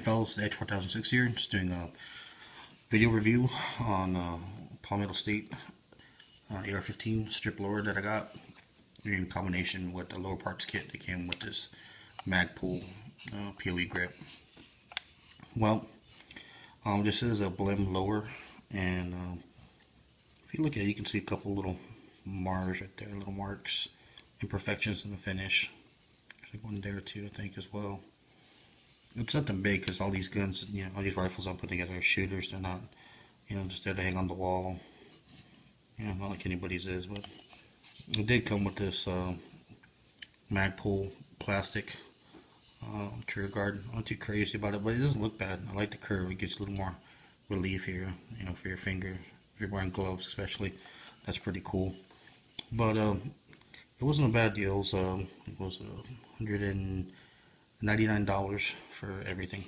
fellas, Edge 4006 here, just doing a video review on Palmetto State AR-15 strip lower that I got in combination with the lower parts kit that came with this Magpul POE grip. Well, this is a Blem lower, and if you look at it, you can see a couple little marks right there, little marks, imperfections in the finish. There's one there too, I think, as well. It's nothing big because all these guns, all these rifles I'm putting together are shooters. They're not, just there to hang on the wall. Not like anybody's is, but it did come with this Magpul plastic trigger guard. I'm not too crazy about it, but it doesn't look bad. I like the curve. It gives a little more relief here, for your finger. If you're wearing gloves, especially, that's pretty cool. But it wasn't a bad deal. It was $199 for everything,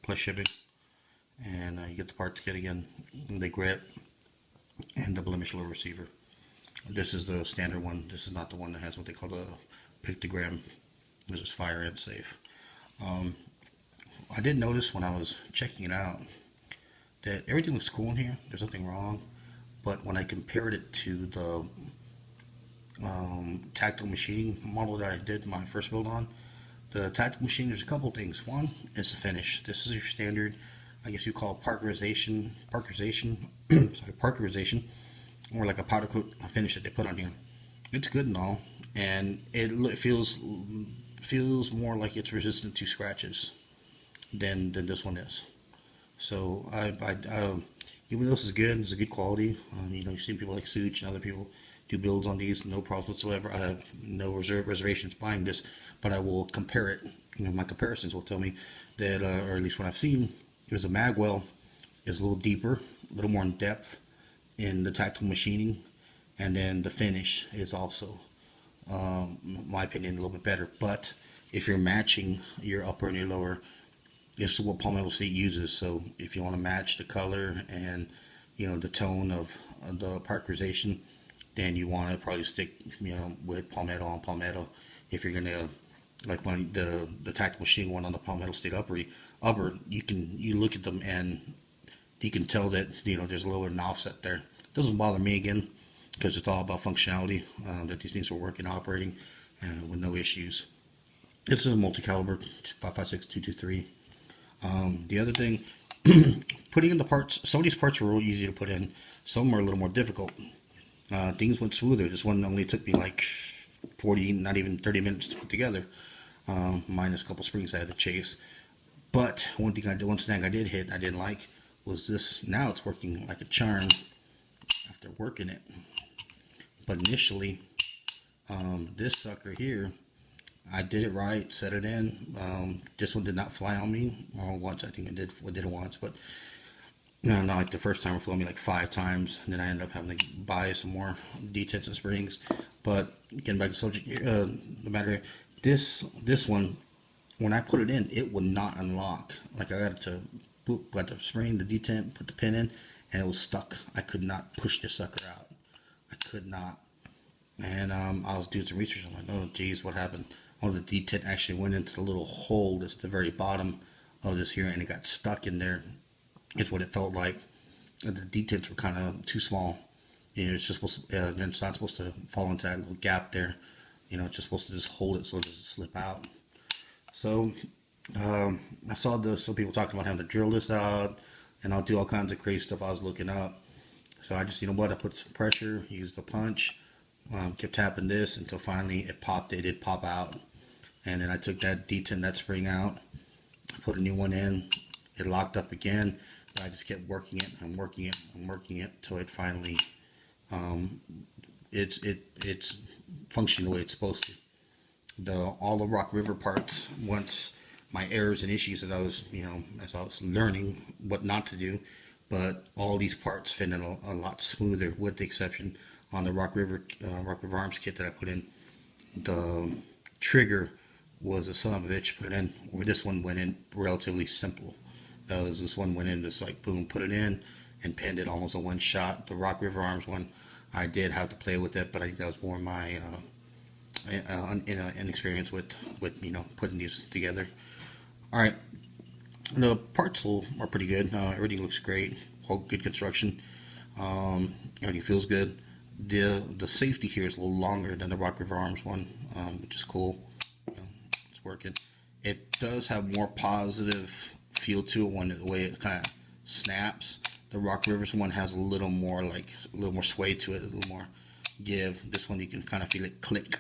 plus shipping. And you get the parts kit again, the grip, and the Blemished lower receiver. This is the standard one. This is not the one that has what they call the pictogram. This is fire and safe. I did notice when I was checking it out that everything looks cool in here. There's nothing wrong. But when I compared it to the tactical machining model that I did my first build on, the tactical machine, there's a couple things. One is the finish. This is your standard, I guess you call parkerization, or like a powder coat finish that they put on here. It's good and all, and it feels more like it's resistant to scratches than this one is. So even though this is good, it's a good quality. You've seen people like Such and other people do builds on these, no problem whatsoever. I have no reservations buying this, but I will compare it. My comparisons will tell me that, or at least what I've seen, is a magwell is a little deeper, a little more in depth in the tactical machining, and then the finish is also, in my opinion, a little bit better. But if you're matching your upper and your lower, this is what Palmetto State uses. So if you want to match the color and the tone of the parkerization, then you want to probably stick with Palmetto on Palmetto. If you're gonna, like when the tactical machine one on the Palmetto State upper, you look at them and you can tell that there's a little bit of an offset there. It doesn't bother me again because it's all about functionality, that these things are working, operating, with no issues. It's a multi-caliber 5.56 223. The other thing, putting in the parts, some of these parts are real easy to put in, some are a little more difficult. Things went smoother. This one only took me like 40, not even 30 minutes to put together, minus a couple springs I had to chase. But one snag I did hit, I didn't like, was this. Now it's working like a charm after working it. But initially, this sucker here, I did it right, set it in. This one did not fly on me. Well, once, I think it did it once, but not like the first time it flew on me like 5 times, and then I ended up having to buy some more detents and springs. But getting back to the subject, the battery, this one, when I put it in, it would not unlock. Like I got to the spring, the detent, put the pin in, and it was stuck. I could not push this sucker out. I could not. And I was doing some research. I'm like, oh geez, what happened? One of the detent actually went into the little hole that's at the very bottom of this here, and it got stuck in there. It's what it felt like. The detents were kind of too small. It's just supposed to, it's not supposed to fall into that little gap there. It's just supposed to just hold it so it doesn't slip out. So I saw some people talking about having to drill this out, and I'll do all kinds of crazy stuff I was looking up. So I just, I put some pressure, used the punch, kept tapping this until finally it popped. It did pop out, and then I took that detent, that spring out, put a new one in. It locked up again. I just kept working it and working it and working it until it finally, it's functioning the way it's supposed to. All the Rock River parts, once my errors and issues that I was, as I was learning what not to do, but all these parts fit in a lot smoother, with the exception on the Rock River Arms kit that I put in. The trigger was a son of a bitch, put it in, where this one went in relatively simple. This one went in just like boom, put it in and pinned it almost in one shot. The Rock River Arms one, I did have to play with it, but I think that was more my inexperience with putting these together. All right, The parts are pretty good. Everything looks great. All good construction. Everything feels good. The safety here is a little longer than the Rock River Arms one, which is cool. You know, it's working. It does have more positive feel to it when the way it kind of snaps. The Rock Rivers one has a little more sway to it, a little more give. This one you can kind of feel it click.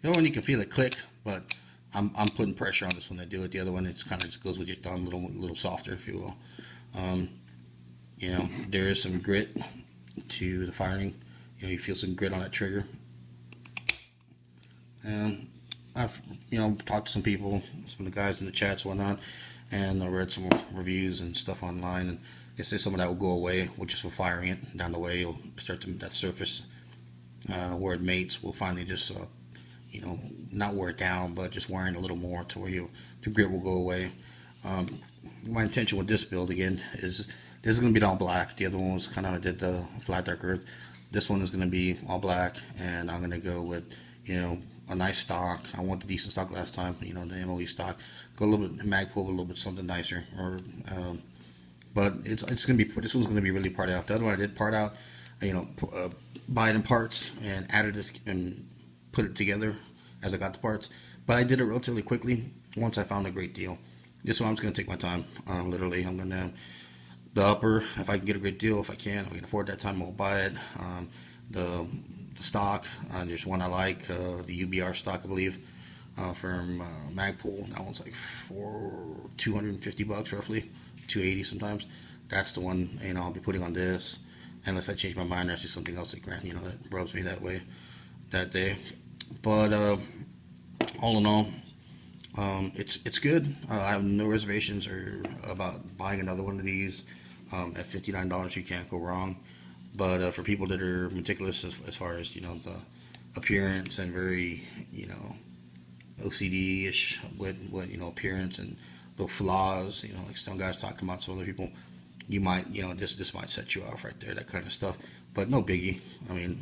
The other one you can feel it click, but I'm putting pressure on this one to do it. The other one it's kind of just goes with your thumb, a little softer, if you will. You know, there is some grit to the firing. You know, you feel some grit on that trigger. And I've talked to some people, some of the guys in the chats, and whatnot, and I read some reviews and stuff online, and they say some of that will go away, which is for firing it down the way. You'll start to that surface where it mates will finally just not wear it down, but just wearing a little more to where the grit will go away. My intention with this build again is this is going to be all black. The other one was kind of did the flat dark earth. This one is going to be all black, and I'm going to go with a nice stock. I want the decent stock last time, the MOE stock. Go a little bit Magpul, a little bit something nicer, but it's going to be, this one's going to be really part out. The other one I did part out, buy it in parts and added it and put it together as I got the parts. But I did it relatively quickly once I found a great deal. This one I'm just going to take my time. Literally, I'm going to the upper, if I can get a great deal, if I can afford that time, I'll buy it. The stock, there's one I like, the UBR stock, I believe, from Magpul. That one's like $250 roughly, 280 sometimes. That's the one I'll be putting on this, unless I change my mind or I see something else that that rubs me that way that day. But all in all, it's good. I have no reservations about buying another one of these. At $59, you can't go wrong. But for people that are meticulous as far as the appearance and very OCD-ish with appearance and little flaws, like some guys talking about, some other people, you might this might set you off right there, that kind of stuff. But no biggie. I mean,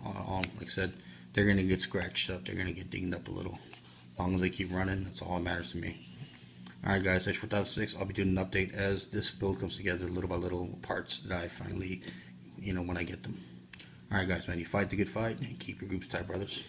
like I said, they're gonna get scratched up, they're gonna get dinged up a little. As long as they keep running, that's all that matters to me. Alright guys, that's 4.6. I'll be doing an update as this build comes together, little by little, parts that I finally, when I get them. Alright guys, man, you fight the good fight and keep your groups tight, brothers.